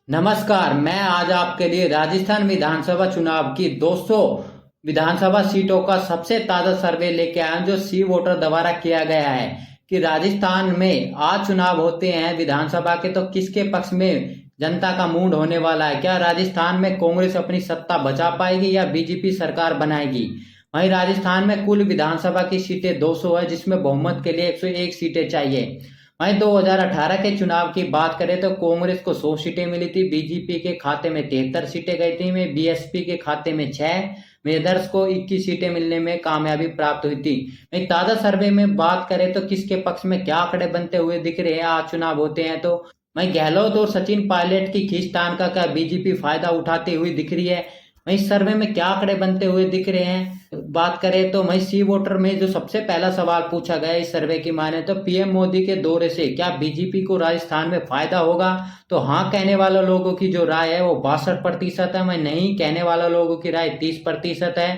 नमस्कार। मैं आज आपके लिए राजस्थान विधानसभा चुनाव की 200 विधानसभा सीटों का सबसे ताजा सर्वे लेके आया हूं, जो सी वोटर द्वारा किया गया है कि राजस्थान में आज चुनाव होते हैं विधानसभा के, तो किसके पक्ष में जनता का मूड होने वाला है। क्या राजस्थान में कांग्रेस अपनी सत्ता बचा पाएगी या बीजेपी सरकार बनाएगी। वहीं राजस्थान में कुल विधानसभा की सीटें 200 है, जिसमें बहुमत के लिए 101 सीटें चाहिए। वहीं 2018 के चुनाव की बात करें तो कांग्रेस को 100 सीटें मिली थी, बीजेपी के खाते में 73 सीटें गई थी, में बीएसपी के खाते में 6, में अदर्स को 21 सीटें मिलने में कामयाबी प्राप्त हुई थी। वहीं ताजा सर्वे में बात करें तो किसके पक्ष में क्या आंकड़े बनते हुए दिख रहे हैं आज चुनाव होते हैं, तो वहीं गहलोत और सचिन पायलट की खींचतान का क्या बीजेपी फायदा उठाती हुई दिख रही है। वहीं सर्वे में क्या आंकड़े बनते हुए दिख रहे हैं बात करें तो वहीं सी वोटर में जो सबसे पहला सवाल पूछा गया इस सर्वे की माने तो पीएम मोदी के दौरे से क्या बीजेपी को राजस्थान में फायदा होगा, तो हाँ कहने वाले लोगों की जो राय है वो 62% है। वहीं नहीं कहने वाले लोगों की राय 30% है।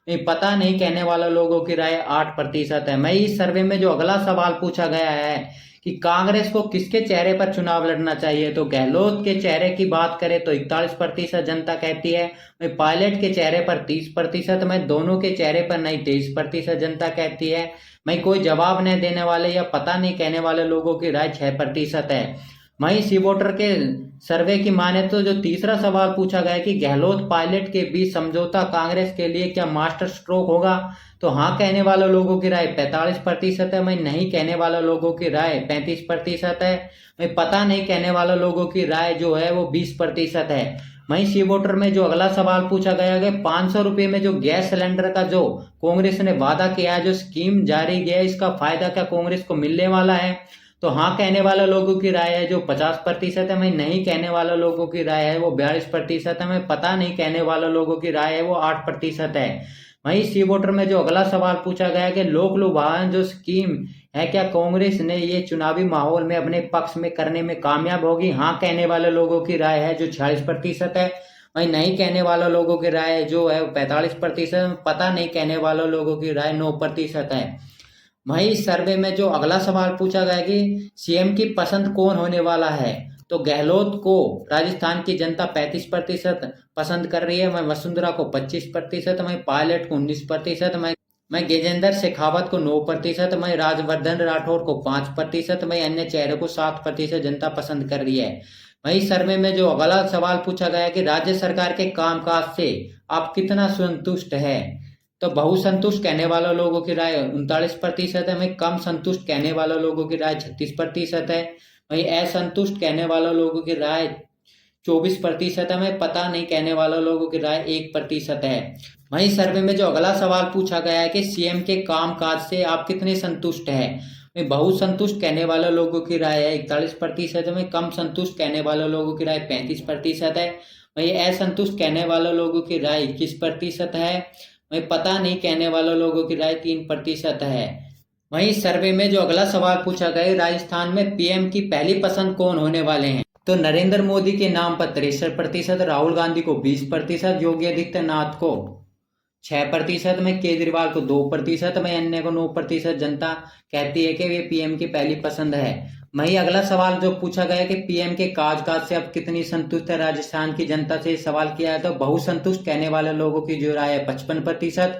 वहीं पता नहीं कहने वाले लोगों की राय 8% है। मैं इस सर्वे में जो अगला सवाल पूछा गया है कि कांग्रेस को किसके चेहरे पर चुनाव लड़ना चाहिए, तो गहलोत के चेहरे की बात करें तो 41% जनता कहती है। वहीं पायलट के चेहरे पर 30%, मैं दोनों के चेहरे पर नहीं 23% जनता कहती है। मैं कोई जवाब नहीं देने वाले या पता नहीं कहने वाले लोगों की राय 6% है। वहीं सी वोटर के सर्वे की माने तो जो तीसरा सवाल पूछा गया कि गहलोत पायलट के बीच समझौता कांग्रेस के लिए क्या मास्टर स्ट्रोक होगा, तो हाँ कहने वाले लोगों की राय 45% है। वहीं नहीं कहने वाले लोगों की राय 35% है। वहीं पता नहीं कहने वाले लोगों की राय जो है वो 20% है। वहीं सी वोटर में जो अगला सवाल पूछा गया कि 500 रुपये में जो गैस सिलेंडर का जो कांग्रेस ने वादा किया है, जो स्कीम जारी किया है, इसका फायदा क्या कांग्रेस को मिलने वाला है, तो हाँ कहने वाले लोगों की राय है जो 50% है। मैं नहीं कहने वाले लोगों की राय है वो 42% है। मैं पता नहीं कहने वाले लोगों की राय है वो 8% है। वहीं सी वोटर में जो अगला सवाल पूछा गया कि लोक लुभावन जो स्कीम है क्या कांग्रेस ने ये चुनावी माहौल में अपने पक्ष में करने में कामयाब होगी, हाँ कहने वाले लोगों की राय है जो 46% है। वहीं नहीं कहने वाले लोगों की राय जो है 45%, पता नहीं कहने वाले लोगों की राय 9% है। वहीं इस सर्वे में जो अगला सवाल पूछा गया कि सीएम की पसंद कौन होने वाला है, तो गहलोत को राजस्थान की जनता 35% पसंद कर रही है। मैं वसुंधरा को 25%, मैं पायलट को 19%, मैं गजेंद्र शेखावत को 9%, मैं राजवर्धन राठौर को 5%, मैं अन्य चेहरे को 7% जनता पसंद कर रही है। वहीं सर्वे में जो अगला सवाल पूछा गया कि राज्य सरकार के कामकाज से आप कितना संतुष्ट है, तो बहुसंतुष्ट कहने वाले लोगों की राय 39% है। वहीं कम संतुष्ट कहने वाले लोगों की राय 36% है। वहीं असंतुष्ट कहने वाले लोगों की राय 24% है। वहीं पता नहीं कहने वाले लोगों की राय 1% है। वहीं सर्वे में जो अगला सवाल पूछा गया है कि सीएम के कामकाज से आप कितने संतुष्ट हैं, वहीं बहुसंतुष्ट कहने वाले लोगों की राय है 41% है। वहीं कम संतुष्ट कहने वाले लोगों की राय 35% है। वहीं असंतुष्ट कहने वाले लोगों की राय 21% है। वहीं पता नहीं कहने वाले लोगों की राय 3% है। वहीं सर्वे में जो अगला सवाल पूछा गया राजस्थान में पीएम की पहली पसंद कौन होने वाले हैं, तो नरेंद्र मोदी के नाम पर 63%, राहुल गांधी को 20%, योगी आदित्यनाथ को 6%, में केजरीवाल को 2%, में अन्य को 9% जनता कहती है कि वे पीएम की पहली पसंद है। वहीं अगला सवाल जो पूछा गया कि पीएम के कामकाज से अब कितनी संतुष्ट है राजस्थान की जनता से सवाल किया है, तो बहुसंतुष्ट कहने वाले लोगों की जो राय है 55%,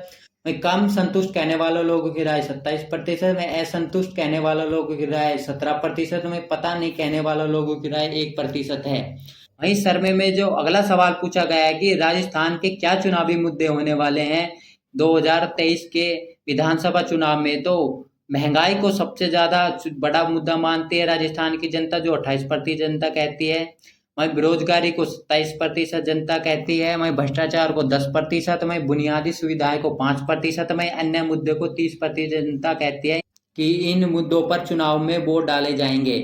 में कम संतुष्ट कहने वाले लोगों की राय 27%, में असंतुष्ट कहने वाले लोगों की राय 17%, में पता नहीं कहने वाले लोगों की राय 1% है। वहीं सर्वे में जो अगला सवाल पूछा गया है कि राजस्थान के क्या चुनावी मुद्दे होने वाले हैं 2023 के विधानसभा चुनाव में, तो महंगाई को सबसे ज्यादा बड़ा मुद्दा मानती है राजस्थान की जनता जो 28% जनता कहती है। वहीं बेरोजगारी को 27% जनता कहती है। वहीं भ्रष्टाचार को 10%, वहीं बुनियादी सुविधाएं को 5%, वहीं अन्य मुद्दे को 30% जनता कहती है कि इन मुद्दों पर चुनाव में वोट डाले जाएंगे।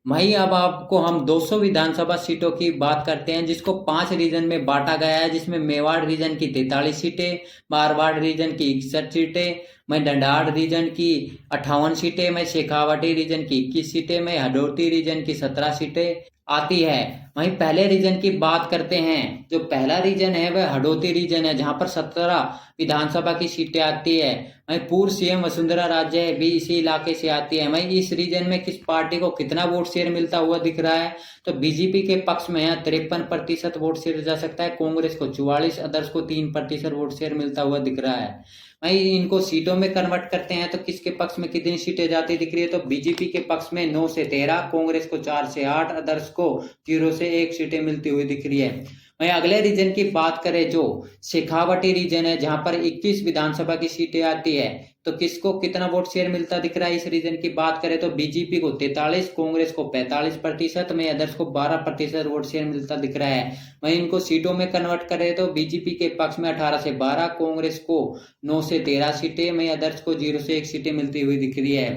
वहीं अब आपको हम 200 विधानसभा सीटों की बात करते हैं जिसको 5 रीजन में बांटा गया है, जिसमें मेवाड़ रीजन की 43 सीटें, मारवाड़ रीजन की 61 सीटें, मैं डंडाड़ रीजन की 58 सीटें, मैं शेखावाटी रीजन की 21 सीटें, मैं हडोती रीजन की 17 सीटें, आती है। वहीं पहले रीजन की बात करते हैं, जो पहला रीजन है वह हडोती रीजन है, जहां पर 17 विधानसभा की सीटें आती है। वहीं पूर्व सीएम वसुंधरा राजे भी इसी इलाके से आती है। वहीं इस रीजन में किस पार्टी को कितना वोट शेयर मिलता हुआ दिख रहा है, तो बीजेपी के पक्ष में यहाँ 53% वोट शेयर जा सकता है, कांग्रेस को 44, अदर्स को 3% वोट शेयर मिलता हुआ दिख रहा है। वहीं इनको सीटों में कन्वर्ट करते हैं तो किसके पक्ष में कितनी सीटें जाती दिख रही है, तो बीजेपी के पक्ष में 9 से 13, कांग्रेस को 4 से 8, अदर्स को 0 से 1 सीटें मिलती हुई दिख रही है। वहीं अगले रीजन की बात करें, जो शेखावटी रीजन है, जहां पर 21 विधानसभा की सीटें आती है, तो किसको कितना वोट शेयर मिलता दिख रहा है। इस रीजन की बात करें तो बीजेपी को 43, कांग्रेस को 45% में, अदर्स को 12% वोट शेयर मिलता दिख रहा है। वहीं इनको सीटों में कन्वर्ट करें तो बीजेपी के पक्ष में 18 से 12, कांग्रेस को 9 से 13 सीटें, वहीं अदर्स को 0 से 1 सीटें मिलती हुई दिख रही है।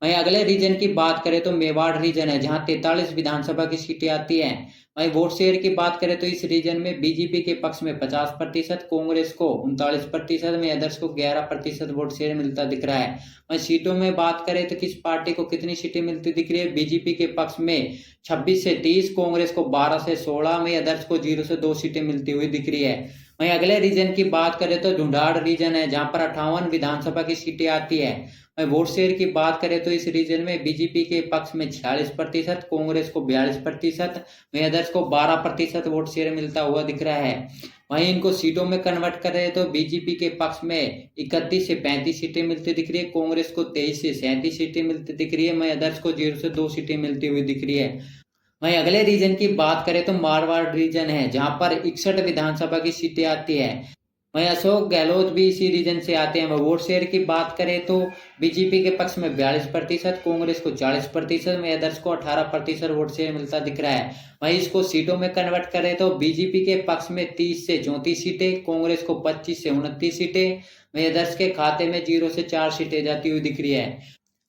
वहीं अगले रीजन की बात करें तो मेवाड़ रीजन है, जहां 43 विधानसभा की सीटें आती हैं। वहीं वोट शेयर की बात करें तो इस रीजन में बीजेपी के पक्ष में 50%, कांग्रेस को 39% में, अदर्स को 11% वोट शेयर मिलता दिख रहा है। वहीं सीटों में बात करें तो किस पार्टी को कितनी सीटें मिलती दिख रही है, बीजेपी के पक्ष में 26 से 30, कांग्रेस को 12 से 16 में, अदर्स को 0 से 2 सीटें मिलती हुई दिख रही है। वहीं अगले रीजन की बात करें तो ढूंढाड़ रीजन है, जहां पर 58 विधानसभा की सीटें आती है। वहीं वोट शेयर की बात करें तो इस रीजन में बीजेपी के पक्ष में 46%, कांग्रेस को 42%, वहीं अदर्स को 12% वोट शेयर मिलता हुआ दिख रहा है। वहीं इनको सीटों में कन्वर्ट करें तो बीजेपी के पक्ष में 31 से 35 सीटें मिलती दिख रही है, कांग्रेस को 23 से 37 सीटें मिलती दिख रही है, वहीं अदर्स को 0 से 2 सीटें मिलती हुई दिख रही है। वहीं अगले रीजन की बात करें तो मारवाड़ रीजन है, जहां पर 61 विधानसभा की सीटें आती है। वहीं अशोक गहलोत भी इसी रीजन से आते हैं। वोट शेयर की बात करें तो बीजेपी के पक्ष में 42%, कांग्रेस को 40% में, अदर्स को 18% वोट शेयर मिलता दिख रहा है। वहीं इसको सीटों में कन्वर्ट करें तो बीजेपी के पक्ष में 30 से 34 सीटें, कांग्रेस को 25 से 29 सीटें, वहीं अदर्स के खाते में 0 से 4 सीटें जाती हुई दिख रही है।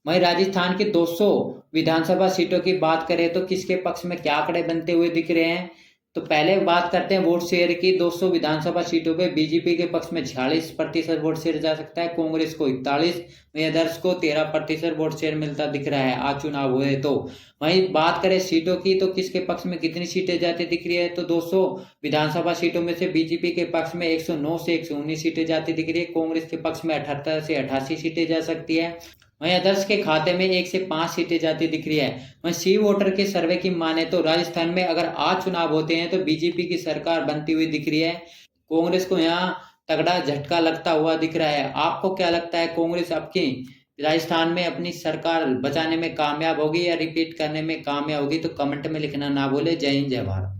वहीं राजस्थान की 200 विधानसभा सीटों की बात करें तो किसके पक्ष में क्या आंकड़े बनते हुए दिख रहे हैं, तो पहले बात करते हैं वोट शेयर की। 200 विधानसभा सीटों पे बीजेपी के पक्ष में 46% वोट शेयर जा सकता है, कांग्रेस को 41, वहीं अदर्स को 13% वोट शेयर मिलता दिख रहा है आज चुनाव हुए तो। वहीं बात करें सीटों की तो किसके पक्ष में कितनी सीटें जाती दिख रही है, तो 200 विधानसभा सीटों में से बीजेपी के पक्ष में 109 से 119 सीटें जाती दिख रही है, कांग्रेस के पक्ष में 78 से 88 सीटें जा सकती है, वहीं अदर्स के खाते में 1 से 5 सीटें जाती दिख रही है। वहीं सी वोटर के सर्वे की माने तो राजस्थान में अगर आज चुनाव होते हैं तो बीजेपी की सरकार बनती हुई दिख रही है, कांग्रेस को यहाँ तगड़ा झटका लगता हुआ दिख रहा है। आपको क्या लगता है, कांग्रेस आपकी राजस्थान में अपनी सरकार बचाने में कामयाब होगी या रिपीट करने में कामयाब होगी, तो कमेंट में लिखना ना भूले। जय हिंद, जय भारत।